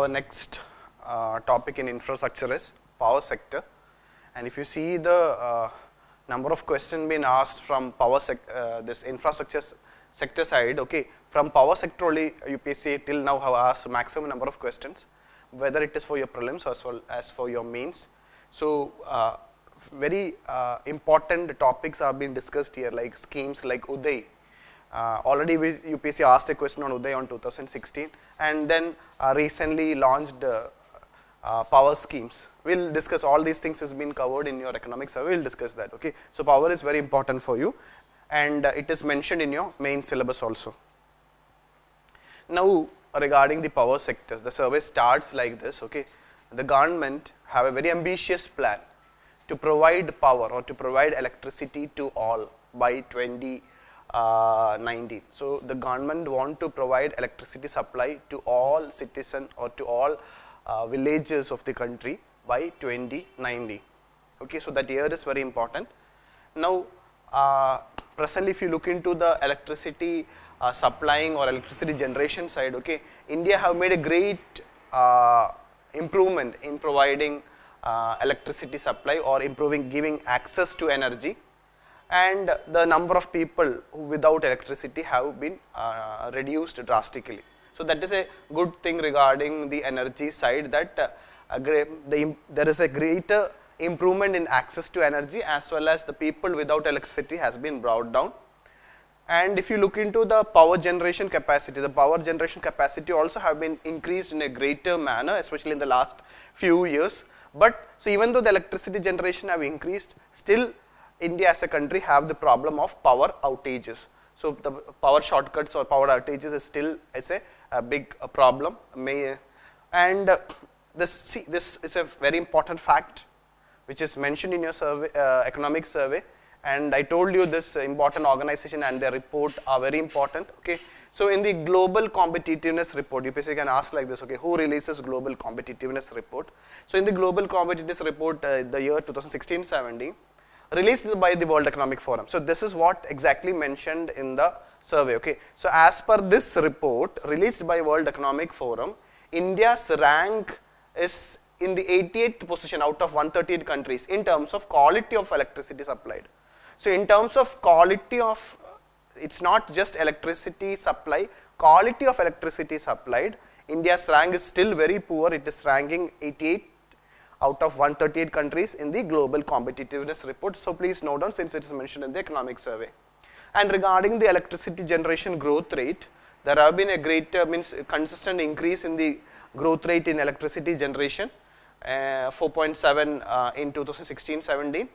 our next topic in infrastructure is power sector. And if you see the number of questions being asked from this infrastructure sector side, okay, from power sector only UPSC till now have asked maximum number of questions, whether it is for your prelims as well as for your mains. So very important topics are being discussed here, like schemes like Uday. Already UPSC asked a question on Uday on 2016, and then recently launched power schemes. We'll discuss all these things has been covered in your economics, so we'll discuss that. Okay, so power is very important for you, and it is mentioned in your main syllabus also. Now regarding the power sectors, the survey starts like this. Okay, the government have a very ambitious plan to provide power or to provide electricity to all by 2019. So the government want to provide electricity supply to all citizens or to all villages of the country by 2090. Okay, so that year is very important. Now presently if you look into the electricity supplying or electricity generation side, okay, India have made a great improvement in providing electricity supply or giving access to energy, and the number of people who without electricity have been reduced drastically. So that is a good thing regarding the energy side, that there is a greater improvement in access to energy, as well as the people without electricity has been brought down. And if you look into the power generation capacity, the power generation capacity also have been increased in a greater manner, especially in the last few years. But so even though the electricity generation have increased, still India as a country have the problem of power outages. So the power shortcuts or power outages is still a big problem. And this is a very important fact which is mentioned in your survey, economic survey. And I told you this important organization and their report are very important. Okay, so in the global competitiveness report, UPSC can ask like this. Okay, who releases global competitiveness report? So in the global competitiveness report, the year 2016-17, released by the World Economic Forum. So this is what exactly mentioned in the survey. Okay, so as per this report released by World Economic Forum, India's rank is in the 88th position out of 138 countries in terms of quality of electricity supplied. So in terms of quality of, it's not just electricity supply, quality of electricity supplied, India's rank is still very poor. It is ranking 88 out of 138 countries in the global competitiveness report. So please note down, since it is mentioned in the economic survey. And regarding the electricity generation growth rate, there have been a greater, consistent increase in the growth rate in electricity generation, 4.7 in 2016-17.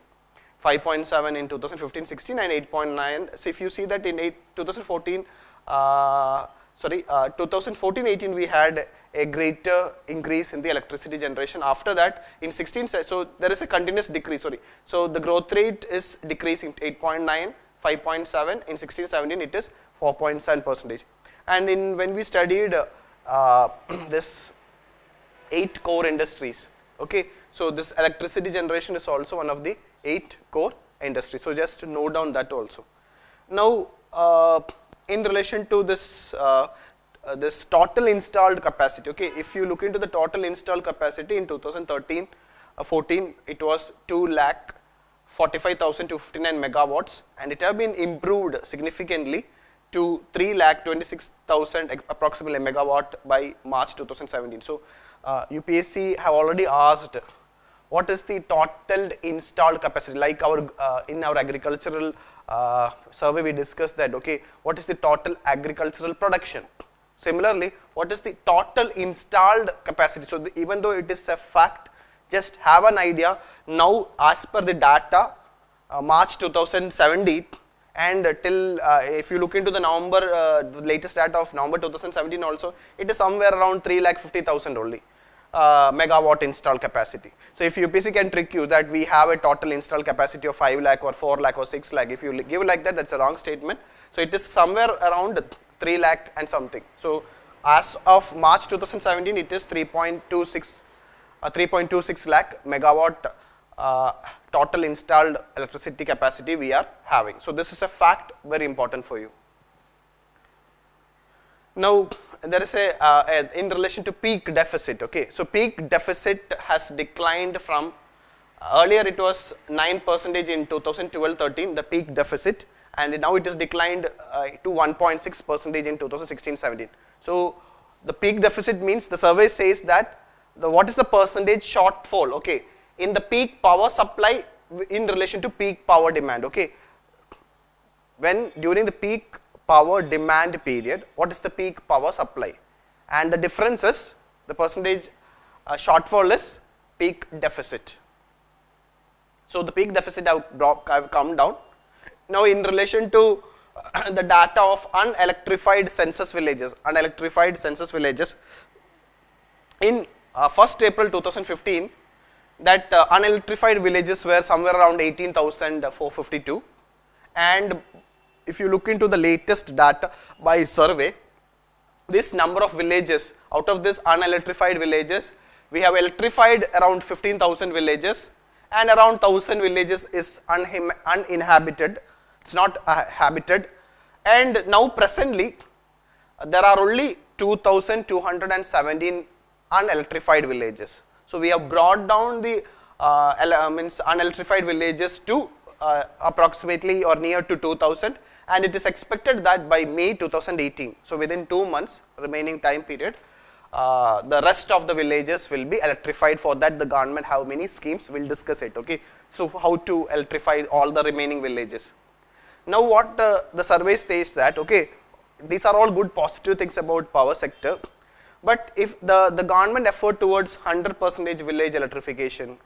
5.7 in 2015-16 and 8.9. So if you see that in 2014-18 we had a greater increase in the electricity generation. After that in 16, so there is a continuous decrease. So the growth rate is decreasing, 8.9, 5.7 in 16-17 it is 4.7%. And when we studied this 8 core industries, okay, so this electricity generation is also one of the 8 core industries. So just note down that also. Now in relation to this this total installed capacity, okay, if you look into the total installed capacity in 2013-14, it was 2,45,259 megawatts, and it have been improved significantly to 3,26,000 approximately megawatt by March 2017. So UPSC have already asked what is the total installed capacity, like our in our agricultural survey we discussed that, okay, what is the total agricultural production. Similarly, what is the total installed capacity? So even though it is a fact, just have an idea. Now as per the data, March 2017 and till if you look into the November, the latest data of November 2017 also, it is somewhere around 3,50,000 only. Megawatt installed capacity. So if UPSC can trick you that we have a total installed capacity of 5 lakh or 4 lakh or 6 lakh, if you give like that, that's a wrong statement. So it is somewhere around 3 lakh and something. So as of March 2017, it is 3.26 lakh megawatt total installed electricity capacity we are having. So this is a fact, very important for you. Now there is in relation to peak deficit. Okay, so peak deficit has declined from earlier it was 9% in 2012-13, the peak deficit, and now it is declined to 1.6% in 2016-17. So the peak deficit means the survey says that what is the percentage shortfall, okay, in the peak power supply in relation to peak power demand. Okay, when during the peak power demand period, what is the peak power supply, and the difference is the percentage shortfall is peak deficit. So the peak deficit have come down. Now in relation to the data of unelectrified census villages, in 1st April 2015, that unelectrified villages were somewhere around 18,452, and if you look into the latest data by survey, this number of villages, out of this unelectrified villages, we have electrified around 15,000 villages, and around 1,000 villages is uninhabited, it's not habited, and now presently there are only 2,217 unelectrified villages. So we have brought down the unelectrified villages to approximately or near to 2,000, and it is expected that by May 2018, so within 2 months remaining time period, the rest of the villages will be electrified. For that the government have many schemes, we will discuss it. Okay, so how to electrify all the remaining villages. Now what the survey states that, okay, these are all good positive things about power sector, but if the government effort towards 100% village electrification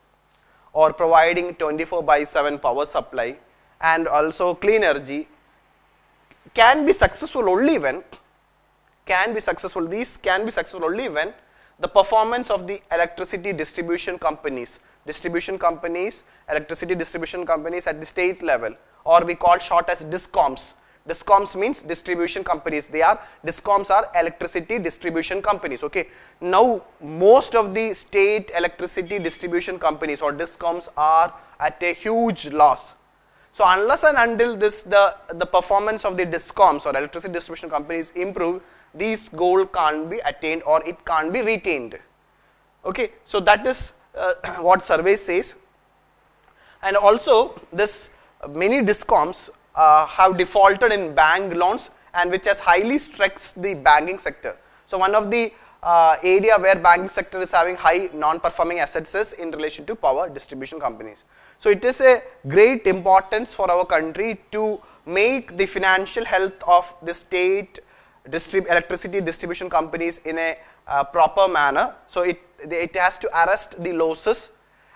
or providing 24/7 power supply and also clean energy can be successful only when the performance of the electricity distribution companies, electricity distribution companies at the state level, or we call short as DISCOMs. DISCOMs means distribution companies. DISCOMs are electricity distribution companies. Okay. Now most of the state electricity distribution companies or DISCOMs are at a huge loss. So unless and until the performance of the DISCOMs or electricity distribution companies improve, these goal can't be attained or it can't be retained. Okay, so that is what survey says. And also this many DISCOMs have defaulted in bank loans, and which has highly stressed the banking sector. So one of the area where banking sector is having high non-performing assets is in relation to power distribution companies. So it is a great importance for our country to make the financial health of the state electricity distribution companies in a proper manner. So it has to arrest the losses,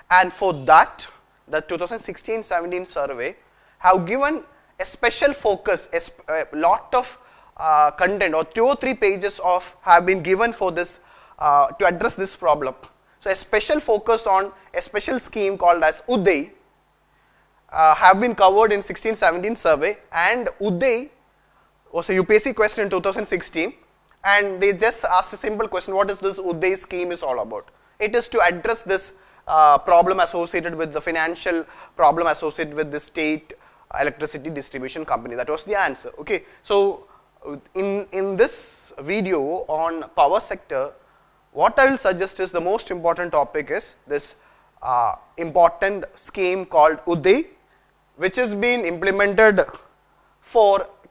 and for that the 2016-17 survey have given a special focus, a lot of content or 2 or 3 pages have been given for this to address this problem. So a special focus on a special scheme called as Uday have been covered in 16-17 survey, and Uday was a UPSC question in 2016, and they just asked a simple question: what is this Uday scheme is all about? It is to address this problem associated with the financial problem associated with the state electricity distribution company. That was the answer. Okay, so in this video on power sector, what I will suggest is the most important topic is this important scheme called Uday, which has been implemented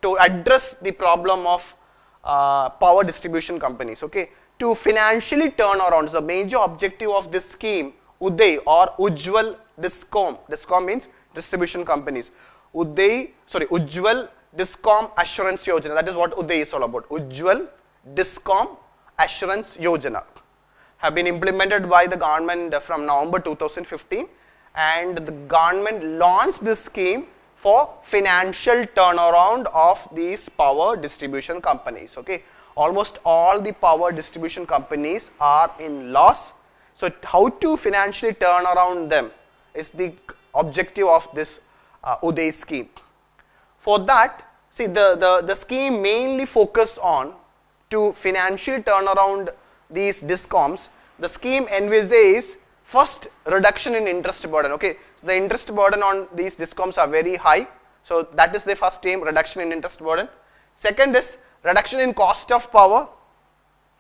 to address the problem of power distribution companies. Okay, to financially turn around. The major objective of this scheme, Uday or Ujjwal Discom. Discom means distribution companies. Ujjwal Discom Assurance Yojana. That is what Uday is all about. Ujjwal Discom Assurance Yojana have been implemented by the government from November 2015, and the government launched this scheme for financial turnaround of these power distribution companies. Okay, almost all the power distribution companies are in loss. So how to financially turn around them is the objective of this Uday scheme. For that, see the scheme mainly focus on to financially turn around these DISCOMs. The scheme envisages first reduction in interest burden. Okay, so the interest burden on these DISCOMs are very high. So that is the first aim, reduction in interest burden. Second is reduction in cost of power.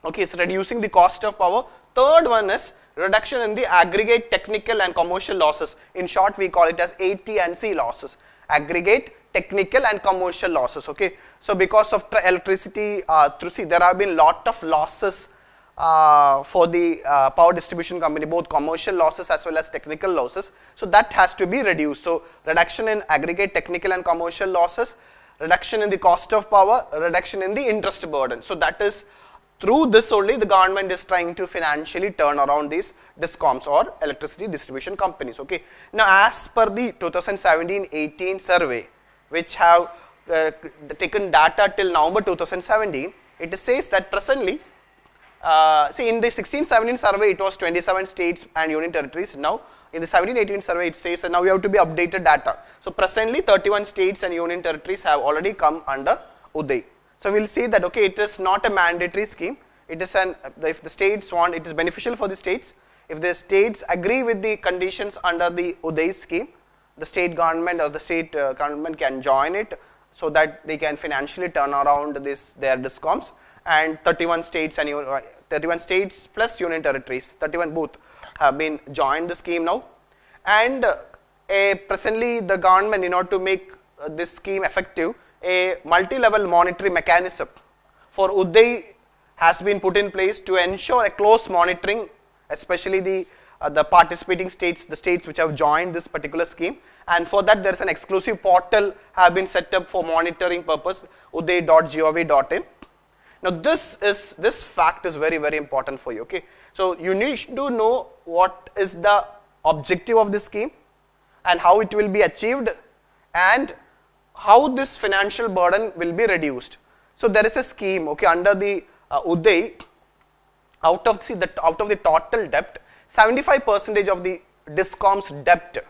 Okay, so reducing the cost of power. Third one is reduction in the aggregate technical and commercial losses. In short, we call it as AT&C losses. Aggregate technical and commercial losses. Okay, so because of electricity, there have been lot of losses for the power distribution company, both commercial losses as well as technical losses. So that has to be reduced. So reduction in aggregate technical and commercial losses, reduction in the cost of power, reduction in the interest burden. So that is through this only the government is trying to financially turn around these DISCOMs or electricity distribution companies. Okay. Now as per the 2017-18 survey, which have taken data till November 2017, it says that presently, see in the 16-17 survey it was 27 states and union territories. Now in the 17-18 survey it says that now we have to be updated data. So presently 31 states and union territories have already come under Uday. So we will see that okay, it is not a mandatory scheme. It is if the states want, it is beneficial for the states. If the states agree with the conditions under the Uday scheme, the state government or the state government can join it, so that they can financially turn around their DISCOMs. And 31 states and 31 states plus union territories, 31 both have been joined the scheme now. And presently the government, in order to make this scheme effective, a multi-level monitoring mechanism for Uday has been put in place to ensure a close monitoring, especially the participating states, the states which have joined this particular scheme. And for that there is an exclusive portal have been set up for monitoring purpose, uday.gov.in. Now this fact is very, very important for you. Okay, so you need to know what is the objective of this scheme and how it will be achieved and how this financial burden will be reduced. So there is a scheme, okay, under the Uday, out of the total debt, 75% of the DISCOM's debt,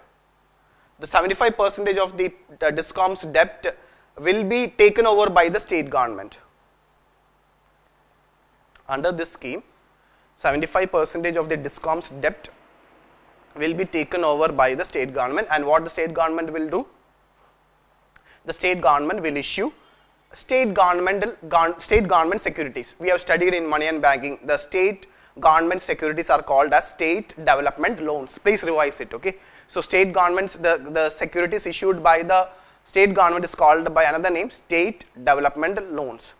the 75% of the DISCOM's debt will be taken over by the state government. Under this scheme, 75% of the DISCOM's debt will be taken over by the state government. And what the state government will do? The state government will issue state government securities. We have studied in money and banking, the state government securities are called as state development loans. Please revise it. Okay, so state governments, the securities issued by the state government is called by another name, state development loans.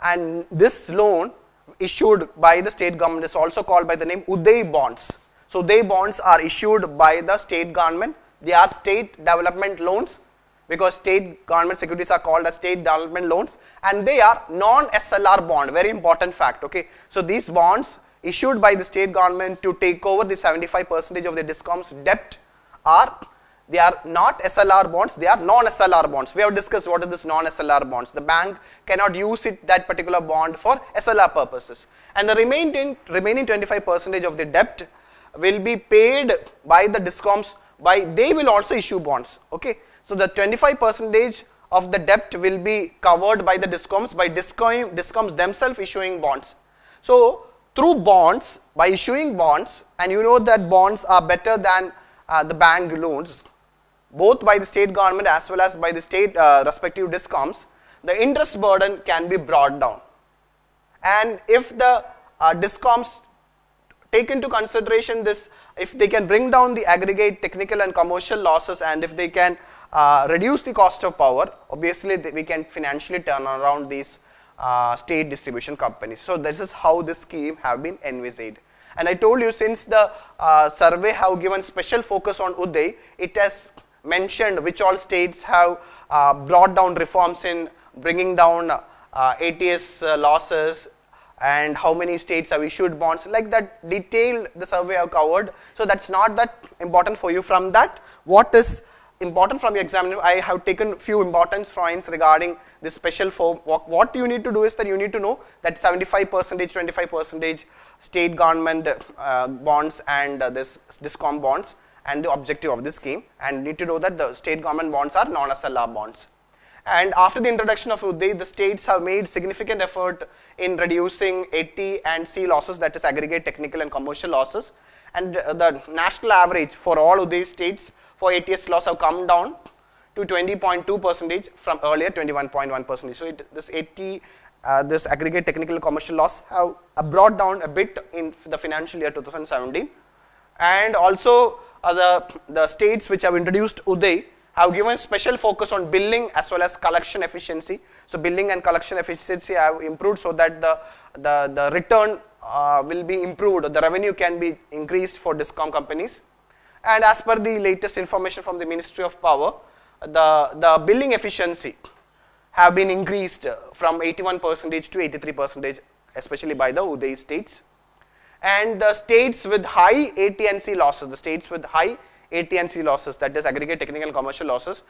And this loan issued by the state government is also called by the name Uday bonds. So Uday bonds are issued by the state government. They are state development loans, because state government securities are called as state development loans, and they are non-SLR bond. Very important fact. Okay, so these bonds issued by the state government to take over the 75% of the DISCOM's debt they are not SLR bonds, they are non-SLR bonds. We have discussed what are these non-SLR bonds. The bank cannot use that particular bond for SLR purposes. And the remaining 25% of the debt will be paid by the DISCOMs, they will also issue bonds. Okay, so the 25% of the debt will be covered by the DISCOMs, by DISCOMs themselves issuing bonds. So through bonds, by issuing bonds, and you know that bonds are better than the bank loans, both by the state government as well as by the state respective DISCOMs, the interest burden can be brought down. And if the DISCOMs take into consideration this, if they can bring down the aggregate technical and commercial losses, and if they can reduce the cost of power, obviously we can financially turn around these state distribution companies. So this is how this scheme have been envisaged. And I told you, since the survey have given special focus on Uday, it has mentioned which all states have brought down reforms in bringing down ATS losses, and how many states have issued bonds. Like that detail the survey have covered. So that's not that important for you. From that, what is important from your examiner, I have taken few important points regarding this special form. What you need to do is that you need to know that 75%, 25% state government bonds and this DISCOM bonds, and the objective of this scheme, and need to know that the state government bonds are non-SLR bonds. And after the introduction of Uday, the states have made significant effort in reducing AT&C losses, that is aggregate technical and commercial losses, and the national average for all Uday states for ATS loss have come down to 20.2% from earlier 21.1%. So this this aggregate technical and commercial loss have brought down a bit in the financial year 2017, and also the states which have introduced Uday have given special focus on billing as well as collection efficiency. So billing and collection efficiency have improved so that the return will be improved, the revenue can be increased for discom companies. And as per the latest information from the Ministry of Power, the billing efficiency have been increased from 81% to 83%, especially by the Uday states. And the states with high AT&C losses, that is aggregate technical and commercial losses,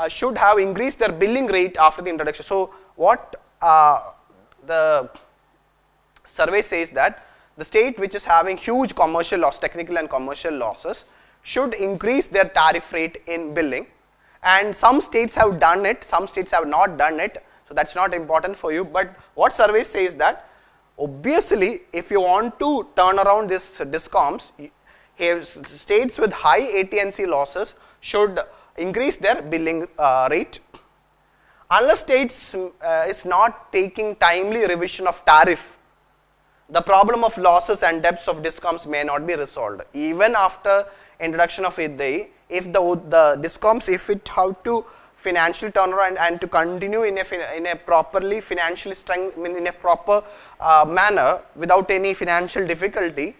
should have increased their billing rate after the introduction. So what the survey says that the state which is having huge commercial loss, technical and commercial losses, should increase their tariff rate in billing. And some states have done it, some states have not done it, so that's not important for you. But what survey says that obviously if you want to turn around this discoms, states with high AT&C losses should increase their billing rate. Unless states is not taking timely revision of tariff, the problem of losses and debts of discoms may not be resolved. Even after introduction of Uday, if the discoms, if it have to financial turnaround and to continue in a properly financially strength, in a proper manner without any financial difficulty,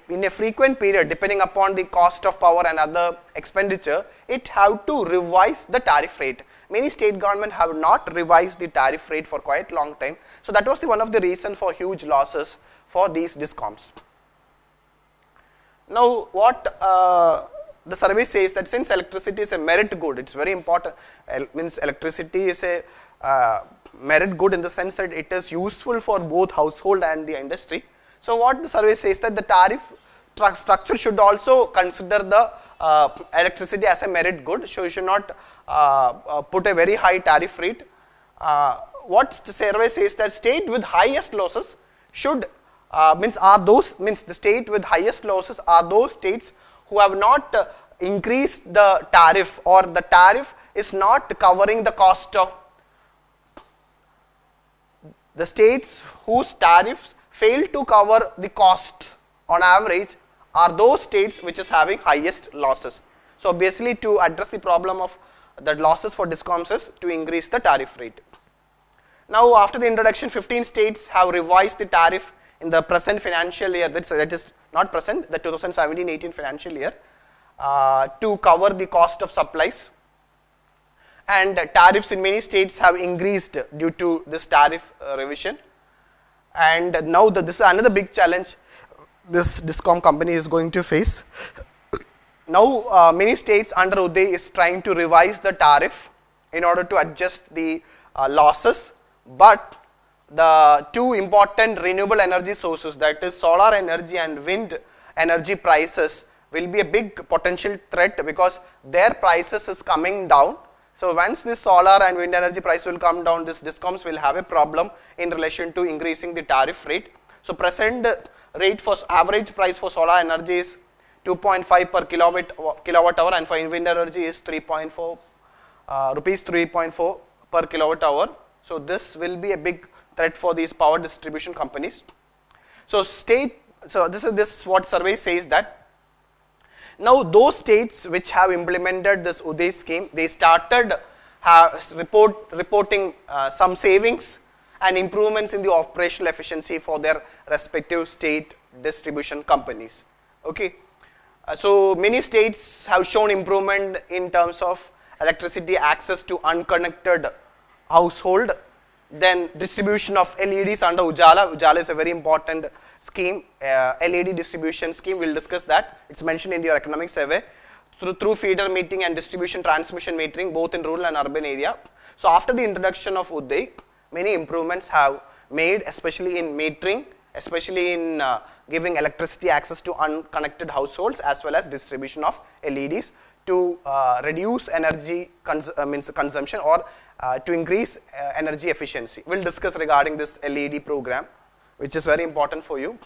in a frequent period, depending upon the cost of power and other expenditure, it have to revise the tariff rate. Many state government have not revised the tariff rate for quite long time. So that was one of the reason for huge losses for these discoms. Now what the survey says that since electricity is a merit good, it's very important, means electricity is a merit good in the sense that it is useful for both household and the industry. So what the survey says that the tariff structure should also consider the electricity as a merit good, so you should not put a very high tariff rate. What the survey says that state with highest losses should the state with highest losses are those states who have not increased the tariff, or the tariff is not covering the cost of the states whose tariffs fail to cover the costs on average are those states which is having highest losses. So basically to address the problem of the losses for discoms is to increase the tariff rate. Now after the introduction, 15 states have revised the tariff in the present financial year, that is not present, the 2017-18 financial year, to cover the cost of supplies. And tariffs in many states have increased due to this tariff revision. And now this is another big challenge this discom company is going to face. Now many states under Uday is trying to revise the tariff in order to adjust the losses, but the two important renewable energy sources, that is solar energy and wind energy prices, will be a big potential threat because their prices is coming down. So once this solar and wind energy price will come down, this discoms will have a problem in relation to increasing the tariff rate. So present rate for average price for solar energy is 2.5 per kilowatt hour, and for wind energy is 3.4 rupees 3.4 per kilowatt hour. So this will be a big threat for these power distribution companies. So this is what survey says that now those states which have implemented this Uday scheme, they started reporting some savings and improvements in the operational efficiency for their respective state distribution companies. Okay, so many states have shown improvement in terms of electricity access to unconnected household, then distribution of LEDs under Ujala. Ujala is a very important scheme, LED distribution scheme, we will discuss that, it's mentioned in your economic survey, through feeder metering and distribution transmission metering both in rural and urban area. So after the introduction of Uday, many improvements have made, especially in metering, especially in giving electricity access to unconnected households as well as distribution of LEDs to reduce energy consumption or to increase energy efficiency. We will discuss regarding this LED program, which is very important for you.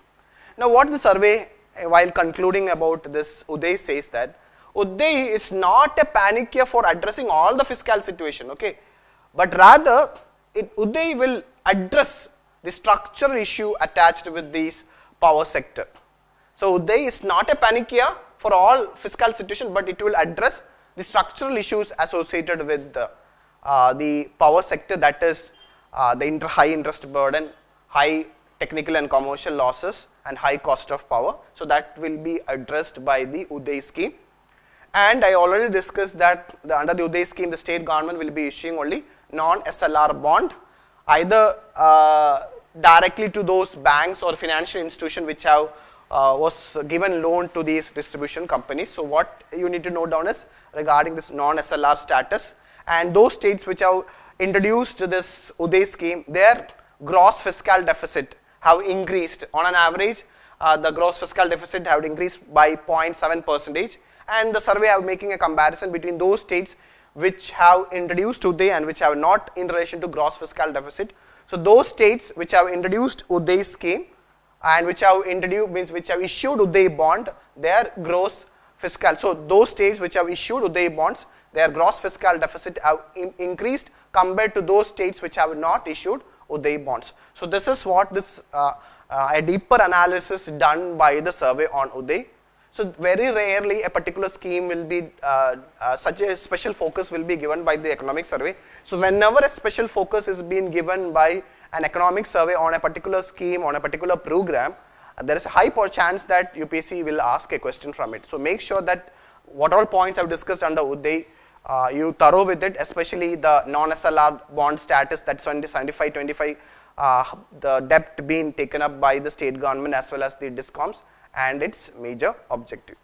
Now what the survey, while concluding about this, Uday says that Uday is not a panacea for addressing all the fiscal situation, okay, but rather Uday will address the structural issue attached with this power sector. So Uday is not a panacea for all fiscal situation, but it will address the structural issues associated with the power sector, that is the high interest burden, high technical and commercial losses, and high cost of power. So that will be addressed by the Uday scheme. And I already discussed that under the Uday scheme, the state government will be issuing only non-SLR bond, either directly to those banks or financial institutions which have was given loan to these distribution companies. So what you need to note down is regarding this non-SLR status, and those states which have introduced this Uday scheme, their gross fiscal deficit have increased. On an average, the gross fiscal deficit have increased by 0.7%, and the survey are making a comparison between those states which have introduced Uday and which have not in relation to gross fiscal deficit. So those states which have introduced Uday scheme and which have introduced, means which have issued Uday bond, their gross fiscal, so those states which have issued Uday bonds, their gross fiscal deficit have increased compared to those states which have not issued Uday bonds. So this is what this a deeper analysis done by the survey on Uday. So very rarely a particular scheme will be, such a special focus will be given by the economic survey. So whenever a special focus is being given by an economic survey on a particular scheme, on a particular program, there is a high chance that UPSC will ask a question from it. So make sure that what all points I have discussed under Uday, you thorough with it, especially the non-SLR bond status, that's 75-25, the debt being taken up by the state government as well as the DISCOMs, and its major objective.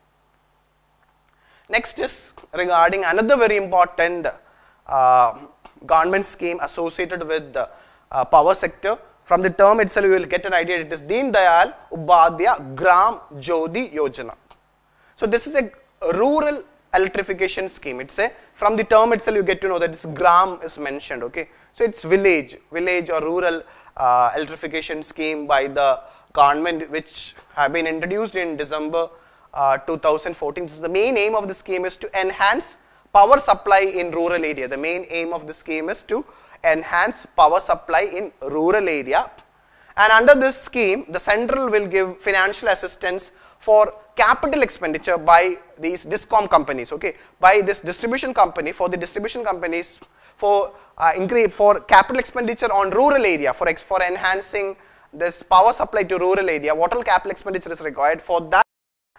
Next is regarding another very important government scheme associated with the power sector. From the term itself, you will get an idea. It is Deendayal Upadhyaya Gram Jyoti Yojana. So this is a rural electrification scheme. It's a, from the term itself, you get to know that this gram is mentioned. Okay, so it's village or rural electrification scheme by the government, which have been introduced in December 2014. So the main aim of the scheme is to enhance power supply in rural area. The main aim of the scheme is to enhance power supply in rural area, and under this scheme the central will give financial assistance for capital expenditure by these DISCOM companies, okay, by this distribution company, for the distribution companies for for capital expenditure on rural area, for enhancing this power supply to rural area. What all capital expenditure is required for that,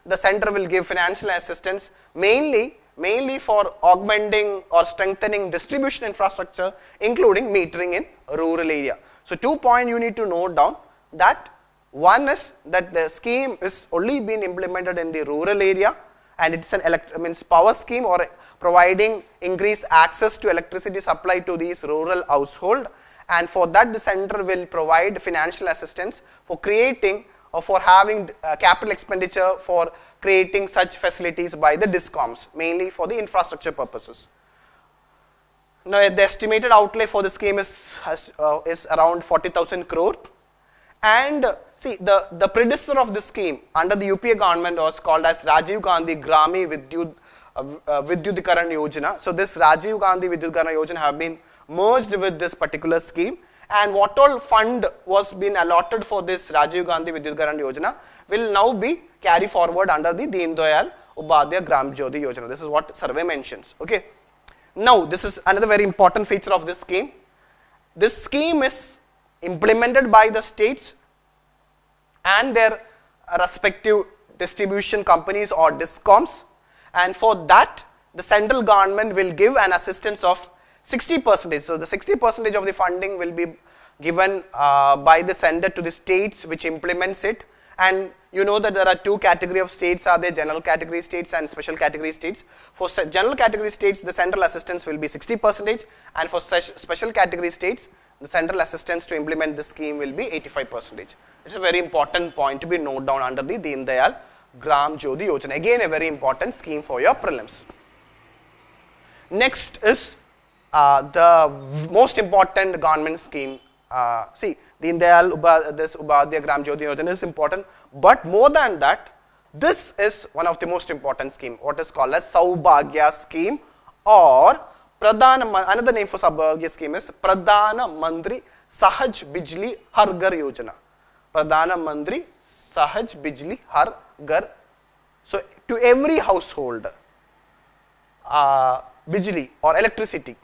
the center will give financial assistance mainly for augmenting or strengthening distribution infrastructure, including metering in rural area. So 2 points you need to note down, that one is that the scheme is only been implemented in the rural area, and it's an power scheme or providing increased access to electricity supply to these rural household, and for that the center will provide financial assistance for creating or for having capital expenditure for creating such facilities by the DISCOMs, mainly for the infrastructure purposes. Now the estimated outlay for the scheme is around 40,000 crore, and see the predecessor of this scheme under the UPA government was called as Rajiv Gandhi Grami Vidyutikaran Yojana. So this Rajiv Gandhi Vidyutikaran Yojana have been merged with this particular scheme, and what all fund was been allotted for this Rajiv Gandhi Vidyutikaran Yojana will now be carried forward under the Deendayal Upadhyaya Gram Jyoti Yojana. This is what survey mentions. Okay. Now this is another very important feature of this scheme. This scheme is implemented by the states and their respective distribution companies or DISCOMs, and for that the central government will give an assistance of 60%. So the 60% of the funding will be given by the center to the states which implements it. And you know that there are two categories of states, are there general category states and special category states. For general category states, the central assistance will be 60%, and for special category states, the central assistance to implement this scheme will be 85%. It's a very important point to be noted down under the Deendayal Gram Jyoti Yojana. Again, a very important scheme for your prelims. Next is the most important government scheme. See, Deendayal, this Upadhyaya Gram Jyoti Yojana is important, but more than that, this is one of the most important scheme, what is called as Saubhagya scheme or Another name for Saubhagya scheme is Pradhana Mantri Sahaj Bijli Har Ghar Yojana. Pradhana Mantri Sahaj Bijli Har Ghar. So to every household, bijli or electricity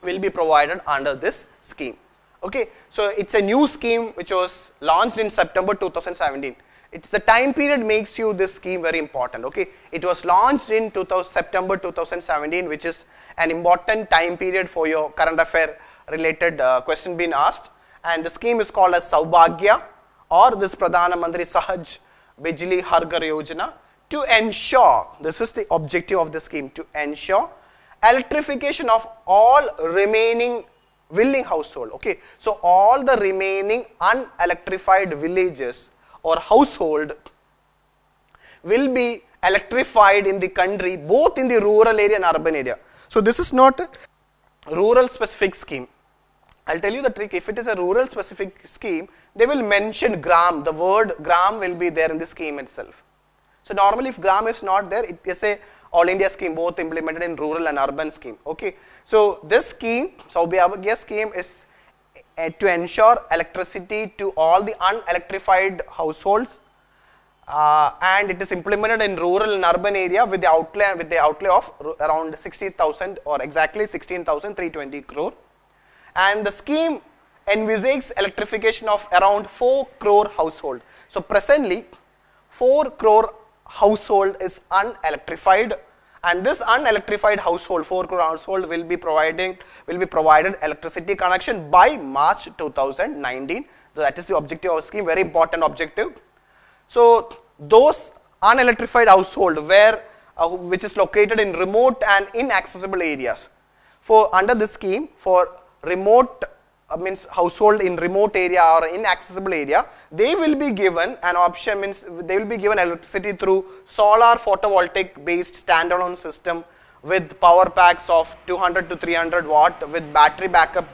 will be provided under this scheme. Okay, so it's a new scheme which was launched in September 2017. It's the time period makes you this scheme very important. Okay, it was launched in September 2017, which is an important time period for your current affair related question being asked. And the scheme is called as Saubhagya, or this Pradhana Mantri Sahaj Bijli Har Ghar Yojana, to ensure, this is the objective of the scheme, to ensure electrification of all remaining willing household. Okay, so all the remaining unelectrified villages or household will be electrified in the country, both in the rural area and urban area. So this is not a rural specific scheme. I'll tell you the trick. If it is a rural specific scheme, they will mention gram. The word gram will be there in the scheme itself. So normally if gram is not there, it is a all India scheme, both implemented in rural and urban scheme. Okay, so this scheme, Saubhagya scheme, is to ensure electricity to all the unelectrified households, and it is implemented in rural and urban area with the outlay of around 60,000 or exactly 16,320 crore. And the scheme envisages electrification of around 4 crore household. So presently 4 crore household is unelectrified, and this unelectrified household, 4 crore household, will be provided electricity connection by March 2019. So that is the objective of the scheme, very important objective. So those unelectrified household where which is located in remote and inaccessible areas, for under this scheme, for remote means household in remote area or inaccessible area, they will be given an option, means they will be given electricity through solar photovoltaic based standalone system with power packs of 200 to 300 watt with battery backup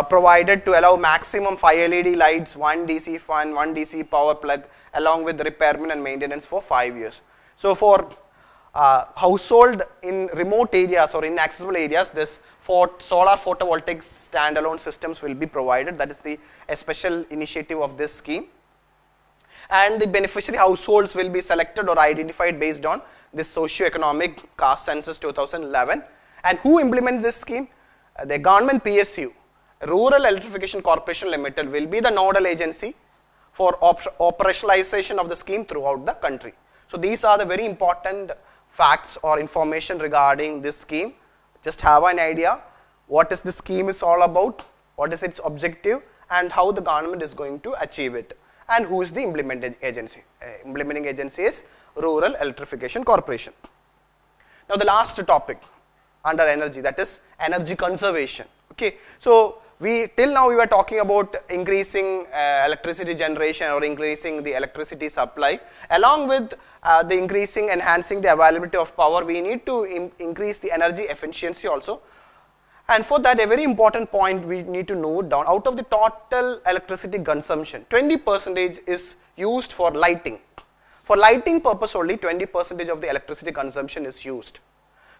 provided to allow maximum 5 LED lights, 1 DC fan, 1 DC power plug, along with repairment and maintenance for 5 years. So for household in remote areas or inaccessible areas, this solar photovoltaic standalone systems will be provided. That is a special initiative of this scheme. And the beneficiary households will be selected or identified based on this socio-economic caste census 2011. And who implemented this scheme? The government PSU, Rural Electrification Corporation Limited, will be the nodal agency for operationalization of the scheme throughout the country. So these are the very important facts or information regarding this scheme. Just have an idea what is the scheme is all about, what is its objective, and how the government is going to achieve it, and who is the implementing agency. Implementing agency is Rural Electrification Corporation. Now the last topic under energy, that is energy conservation. Okay, so till now we were talking about increasing electricity generation or increasing the electricity supply. Along with the enhancing the availability of power, we need to increase the energy efficiency also. And for that, a very important point we need to note down: out of the total electricity consumption, 20% is used for lighting. For lighting purpose only, 20% of the electricity consumption is used.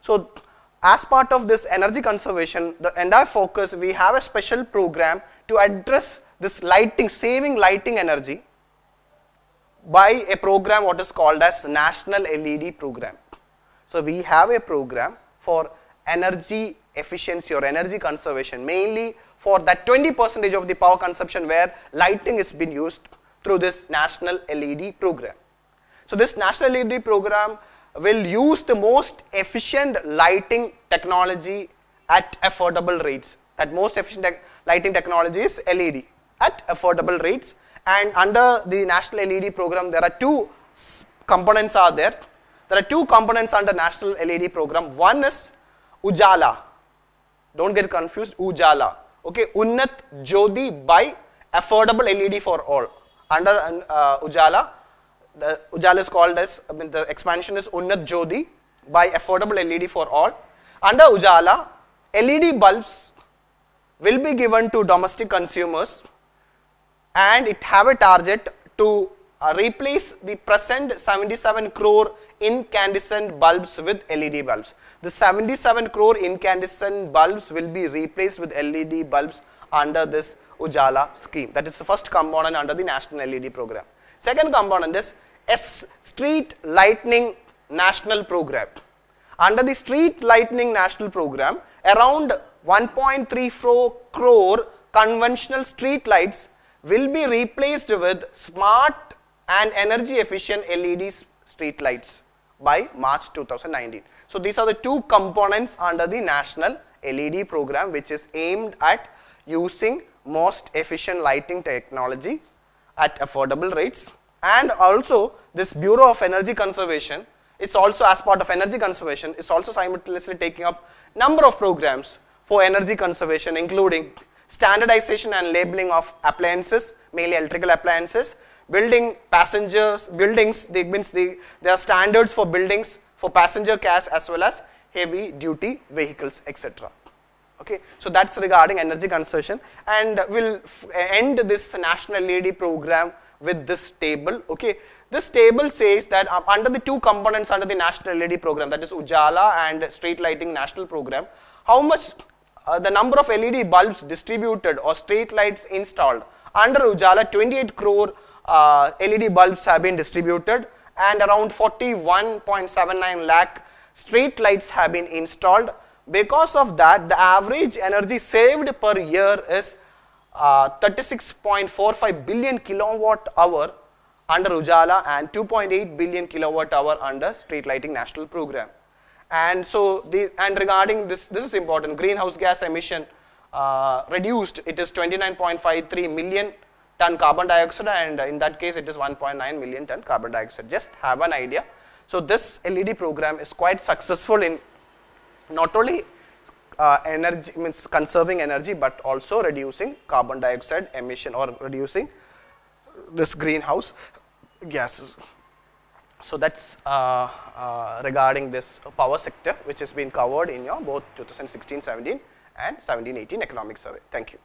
So as part of this energy conservation, the entire focus, we have a special program to address this lighting, saving lighting energy by a program what is called as National LED program. So we have a program for energy efficiency or energy conservation, mainly for that 20% of the power consumption where lighting is being used through this National LED program. So this National LED program will use the most efficient lighting technology at affordable rates. That most efficient lighting technology is LED at affordable rates. And under the National LED program, there are two components are there. There are two components under National LED program. One is Ujala. Don't get confused, Ujala. Okay, Unnat Jyoti by affordable LED for all. Under Ujala, the Ujala is called as, the expansion is Unnat Jyoti by affordable LED for all. Under Ujala, LED bulbs will be given to domestic consumers, and it have a target to replace the present 77 crore incandescent bulbs with LED bulbs. the 77 crore incandescent bulbs will be replaced with LED bulbs under this Ujala scheme. That is the first component under the National LED program. Second component is Street Lighting National Program. Under the Street Lighting National Program, around 1.34 crore conventional street lights will be replaced with smart and energy efficient LED street lights by March 2019. So these are the two components under the National LED program, which is aimed at using most efficient lighting technology at affordable rates. And also this Bureau of Energy Conservation, it's also, as part of energy conservation, is also simultaneously taking up number of programs for energy conservation, including standardization and labeling of appliances, mainly electrical appliances, buildings, there are standards for buildings for passenger cars as well as heavy duty vehicles, etc. Okay, so that's regarding energy conservation, and we'll end this National LED program with this table. Okay, this table says that under the two components under the National LED program, that is Ujala and Street Lighting National Program, how much the number of LED bulbs distributed or street lights installed. Under Ujala, 28 crore LED bulbs have been distributed, and around 41.79 lakh street lights have been installed. Because of that, the average energy saved per year is 36.45 billion kilowatt hour under Ujala and 2.8 billion kilowatt hour under Street Lighting National Program. And so, regarding this is important, greenhouse gas emission reduced, it is 29.53 million ton carbon dioxide, and in that case it is 1.9 million ton carbon dioxide. Just have an idea. So this LED program is quite successful in not only energy, means conserving energy, but also reducing carbon dioxide emission or reducing this greenhouse gases. So that's regarding this power sector, which has been covered in your both 2016-17 and 17-18 economic survey. Thank you.